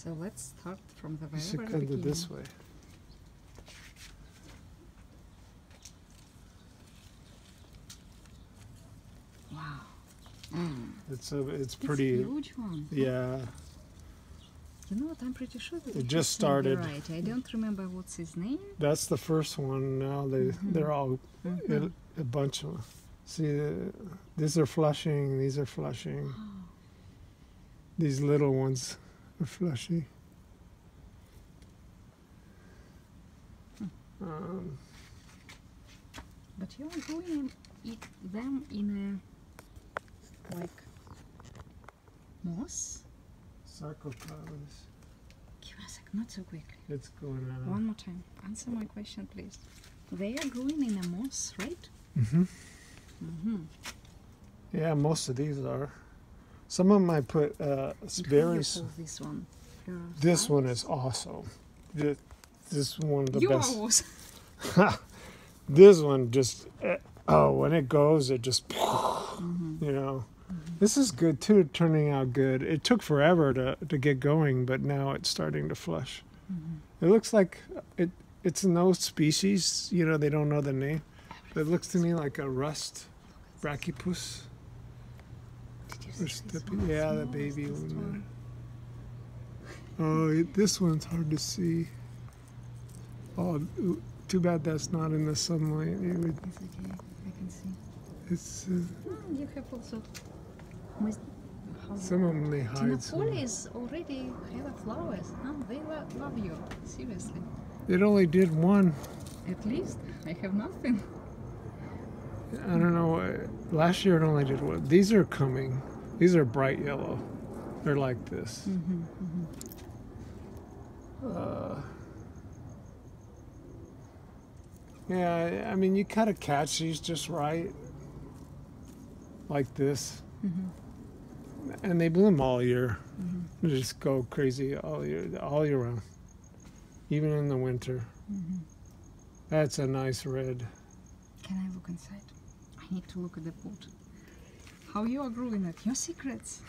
So let's start from the You very, should very come beginning. this way. Wow. It's pretty. It's a huge one. Yeah. You know what? I'm pretty sure that It I just have some started. variety. I don't remember what's his name. That's the first one. Now they're all a bunch of. See, these are flushing. These are flushing. These little ones are flushy. But you are growing them in a like moss. Sarcophilus. Give us a sec, not so quickly. It's going on. One more time. Answer my question, please. They are growing in a moss, right? Yeah, most of these are. Some of them I put berries. This one. This one is awesome. This is one of the best. Yours. This one just, when it goes, it just, you know. This is good too, turning out good. It took forever to get going, but now it's starting to flush. It looks like it's no species, you know, they don't know the name. But it looks to me like a rust brachypus. Yeah, the baby one there. Oh, this one's hard to see. Oh, too bad that's not in the sunlight. It would, It's okay, I can see. it's You have also... some of them they hide. Tinapolis already have flowers. They love you, seriously. It only did one. At least I have nothing. I don't know. Last year it only did one. These are coming. These are bright yellow. They're like this. Yeah, I mean, you gotta catch these just right, like this, and they bloom all year. They just go crazy all year round, even in the winter. That's a nice red. Can I look inside? I need to look at the pot. How you are growing it? Your secrets.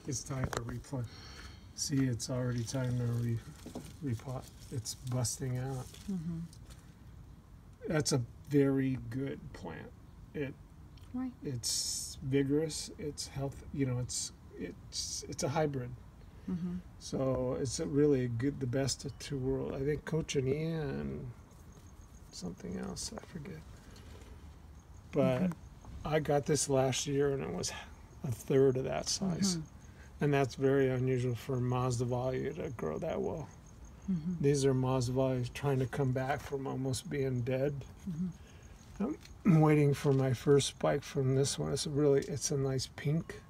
It's time to replant. See, it's already time to repot. It's busting out. That's a very good plant. Why? It's vigorous. It's healthy. You know, it's a hybrid. So it's really good, the best of two worlds. I think cochineal and something else, I forget. But I got this last year and it was a third of that size. And that's very unusual for Mazdavalli to grow that well. These are Mazdavalli trying to come back from almost being dead. I'm waiting for my first spike from this one. It's a nice pink.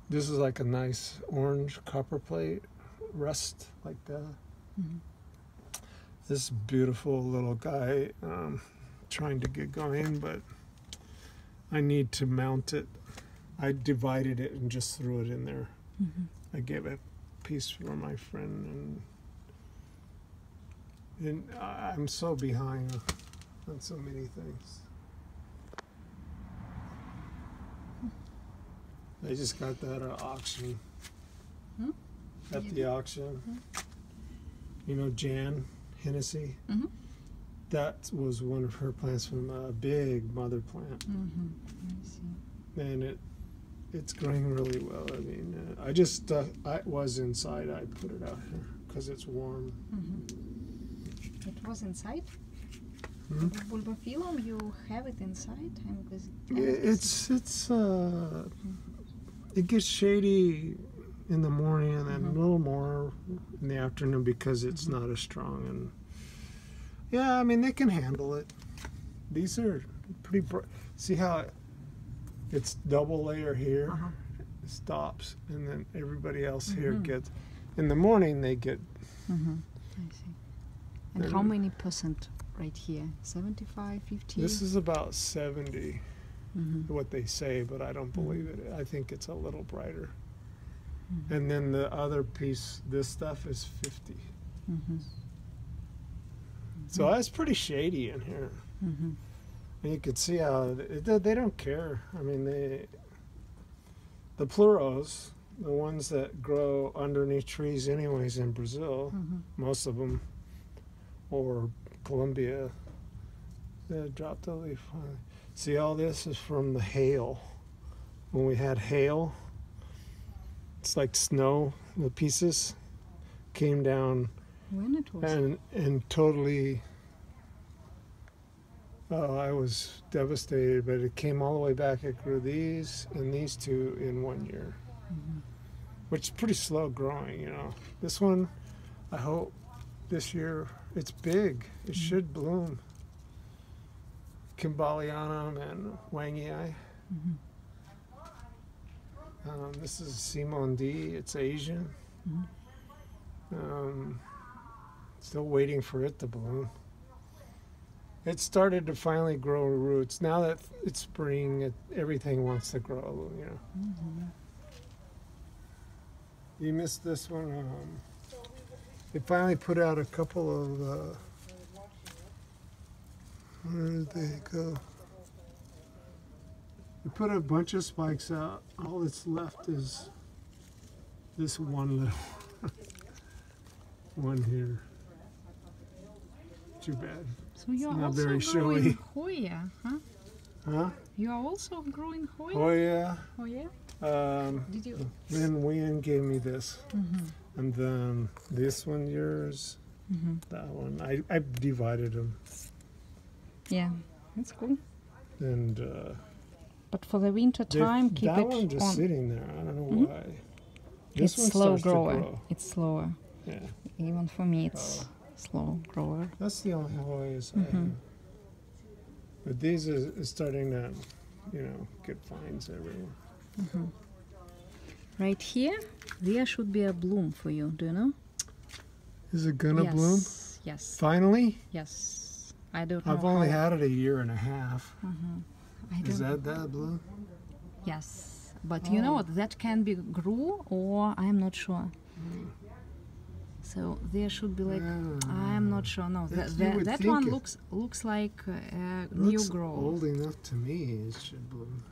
This is like a nice orange copperplate rust like that. This beautiful little guy trying to get going, but I need to mount it. I divided it and just threw it in there. I gave a piece for my friend, and I'm so behind on so many things. I just got that at auction. At the auction. You know Jan Hennessy? That was one of her plants from a big mother plant. I see. And it's growing really well. I mean, I was inside. I put it out here because it's warm. It was inside? Bulbophyllum, you have it inside? It gets shady in the morning and then a little more in the afternoon because it's not as strong. And yeah, I mean, they can handle it. These are pretty bright. See how it's double layer here, stops, and then everybody else here gets, in the morning they get. I see. And how many percent right here? 75, 50? This is about 70, what they say, but I don't believe it. I think it's a little brighter. And then the other piece, this stuff is 50. So that's pretty shady in here. And you could see how they don't care. I mean, the pleuros, the ones that grow underneath trees anyways in Brazil, most of them, or Colombia, they dropped the leaf. See, all this is from the hail. When we had hail, it's like snow, the pieces came down When it was? and totally, oh, I was devastated, but it came all the way back. It grew these and these two in 1 year, which is pretty slow growing, you know. This one, I hope this year, it's big. It should bloom. Kimbalianum and Wangii. This is Simon D. It's Asian. Still waiting for it to bloom. It started to finally grow roots. Now that it's spring, everything wants to grow, you know. You missed this one. They finally put out a couple of, where did they go? They put a bunch of spikes out. All that's left is this one little one here. Too bad. So you are Not also very growing showy. Hoya, huh? Huh? You are also growing Hoya? Oh yeah. Oh yeah? Did you? Then Wien gave me this. And then this one yours. That one. I divided them. Yeah, that's cool. And But for the winter time, keep that it one just on. sitting there. I don't know why. This It's one slow starts to grower. grow. It's slower. Yeah. Even for me, it's slow grower. That's the only Hawaii's I have. But these is starting to, you know, get vines everywhere. Right here, there should be a bloom for you. Do you know? Is it gonna bloom? Yes. Finally? Yes. I don't know. I've only how. had it a year and a half. I Is don't. that bloom? Yes. But you know what? That can be grew, or I'm not sure. So there should be like I'm not sure. No, You would that think one it looks like new looks growth. old enough to me. It should bloom.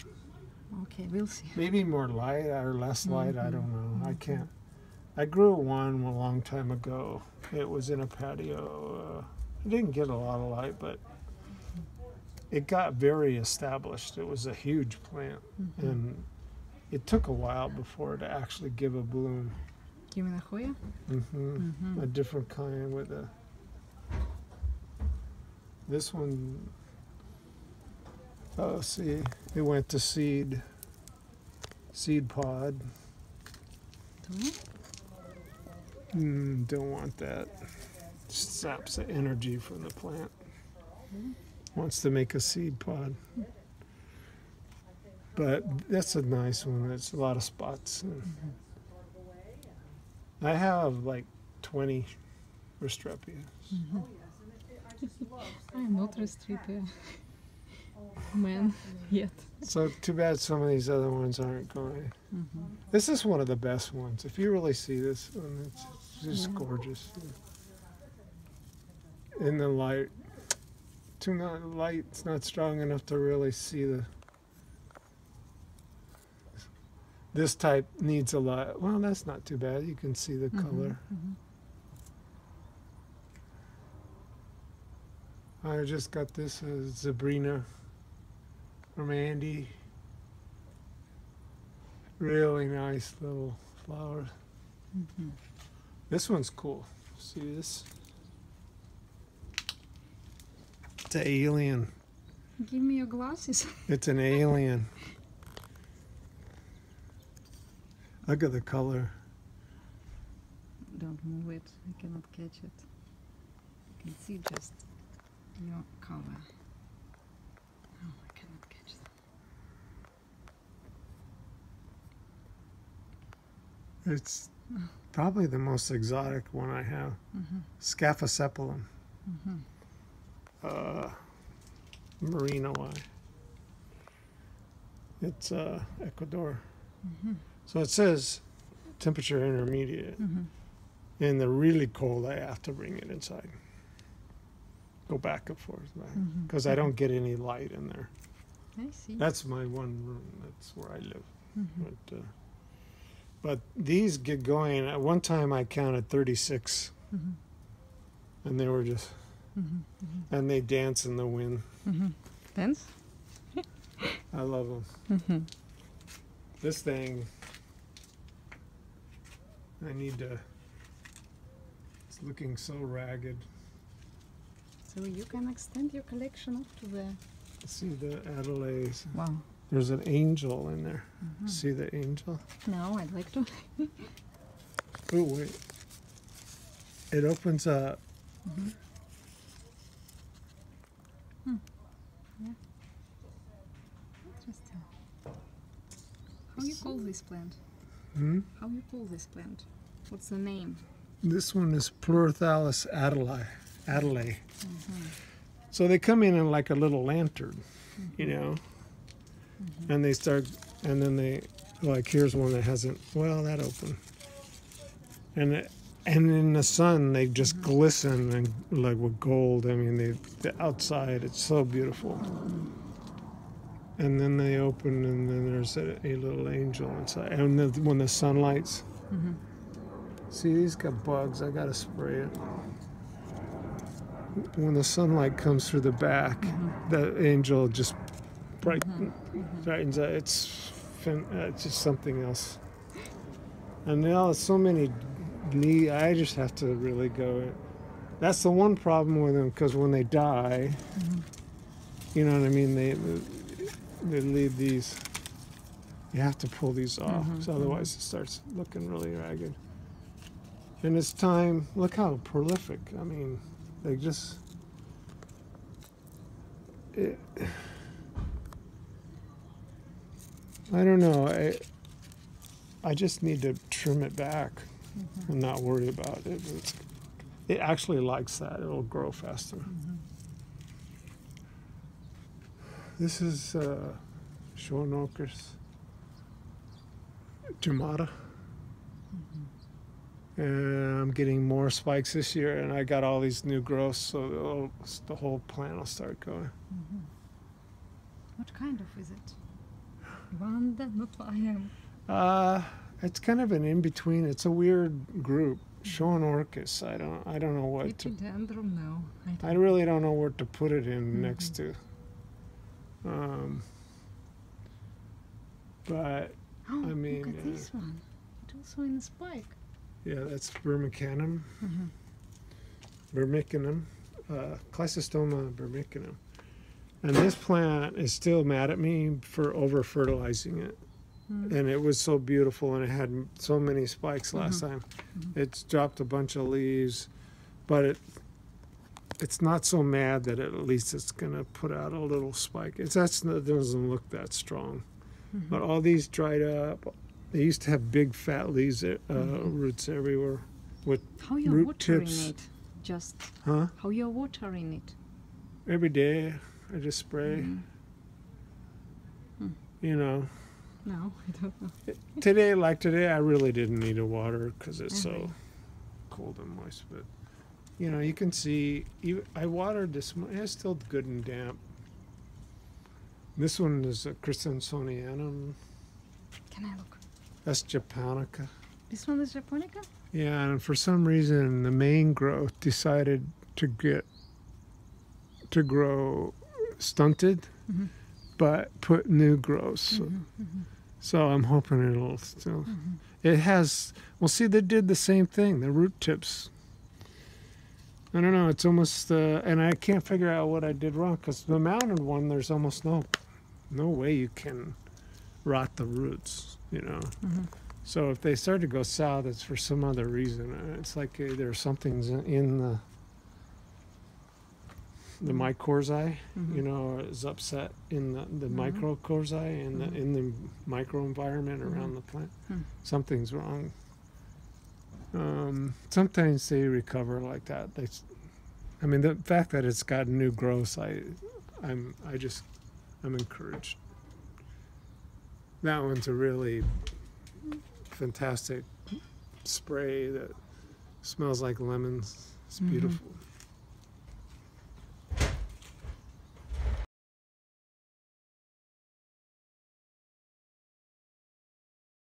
Okay, we'll see. Maybe more light or less light. I don't know. I can't. I grew one a long time ago. It was in a patio. It didn't get a lot of light, but it got very established. It was a huge plant, and it took a while before it actually give a bloom. You mean a Hoya? A different kind with a. This one. Oh, see, it went to seed pod. Don't want that. Saps the energy from the plant. Wants to make a seed pod. But that's a nice one. There's a lot of spots. I have like 20 Restrepias. I'm not restricted man yet. So too bad some of these other ones aren't going. This is one of the best ones. If you really see this one, it's just gorgeous. In the light, light's not strong enough to really see the. This type needs a lot. Well, that's not too bad. You can see the color. I just got this Zabrina from Andy. Really nice little flower. This one's cool. See this? It's an alien. Give me your glasses. It's an alien. Look at the color. Don't move it. I cannot catch it. You can see just your color. Oh, I cannot catch that. It's probably the most exotic one I have. Scaphocephalum. Marina Y. It's Ecuador. So it says temperature intermediate. In the really cold, I have to bring it inside. Go back and forth, because I don't get any light in there. I see. That's my one room. That's where I live. But these get going. At one time, I counted 36, and they were just, and they dance in the wind. Dance? I love them. This thing, I need to. It's looking so ragged. So you can extend your collection up to the... See the Adelaide. Wow. There's an angel in there. See the angel? No, I'd like to. Oh, wait. It opens up. Yeah. Interesting. How you call this plant? How you call this plant? What's the name? This one is Pleurothallus Adelaide. So they come in like a little lantern, you know, and they start, and then they, like, here's one that hasn't, well, that opened. And in the sun, they just glisten and like with gold. I mean, the outside, it's so beautiful. And then they open, and then there's a little angel inside. And then when the sun lights, see, these got bugs. I gotta spray it. When the sunlight comes through the back, the angel just brightens up. It's just something else. And now so many. I just have to really go. That's the one problem with them, because when they die, you know what I mean. They leave these. You have to pull these off, so otherwise it starts looking really ragged. And it's time. Look how prolific. I mean, they just. I don't know. I just need to trim it back and not worry about it. It actually likes that. It'll grow faster. This is Schwannochus gemata. And I'm getting more spikes this year, and I got all these new growths, so the whole plant will start going. What kind of is it? Wanda, not I am. It's kind of an in-between. It's a weird group. Schwannochus. I don't know what to. Epidendrum, no. I really don't know what to put it in next to. But I mean, look at this one. It's also in a spike. Yeah, that's Burmicanum. Burmicanum, Chrysostoma burmicanum. And this plant is still mad at me for over-fertilizing it. And it was so beautiful, and it had so many spikes last time. It's dropped a bunch of leaves, but it's not so mad that at least it's going to put out a little spike. It doesn't look that strong. But all these dried up. They used to have big fat leaves, roots everywhere, with how you're root watering tips. it? Just How you're watering it? Every day, I just spray. You know. No, I don't know. Today, I really didn't need to water because it's so cold and moist. But you know, you can see. I watered this one. It's still good and damp. This one is a Chrysanthemum. Can I look? That's Japonica. This one is Japonica? Yeah, and for some reason, the main growth decided to grow stunted, but put new growths. So I'm hoping it'll still. It has. Well, see, they did the same thing. The root tips. I don't know. It's almost. And I can't figure out what I did wrong, because the mounted one, there's almost no way you can rot the roots. You know. So if they start to go south, it's for some other reason. It's like there's something's in the mycorrhizae, you know, is upset in the microcorrhizae in the microenvironment around the plant. Something's wrong. Sometimes they recover like that. I mean, the fact that it's got new growth, I'm encouraged. That one's a really fantastic spray that smells like lemons. It's beautiful.